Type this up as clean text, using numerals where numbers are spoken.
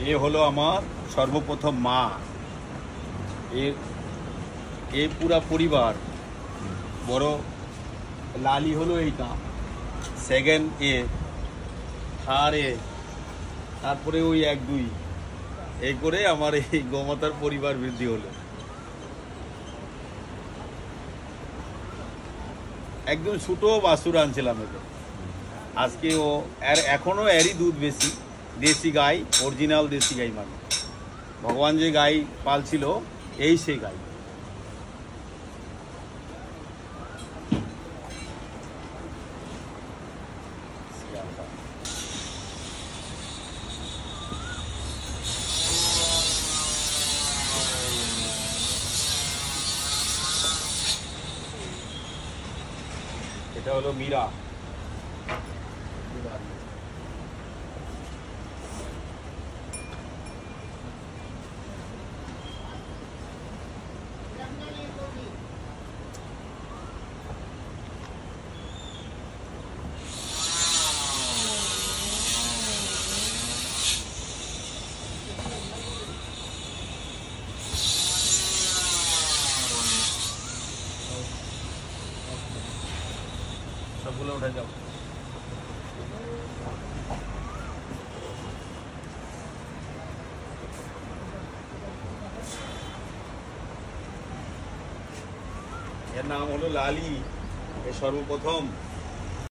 এ হলো আমার সর্বপ্রথম মা। এর এই পুরা পরিবার। বড় লালি হলো এইটা, সেকেন্ড এ, থার্ড এ, তারপরে ওই 1 2 এই করে আমার এই গোমাতার পরিবার বৃদ্ধি হলো। একদম ছোট বাছুর আনছিলাম একে, আজকে ও এখনো এরই দুধ বেশি। দেশি গাই, অরিজিনাল দেশি গাই, মানে ভগবান যে গাই পালছিল এই সেই গাই। এটা হলো মীরা। সবগুলো উঠে যাও। এর নাম হলো লালি। এ সর্বপ্রথম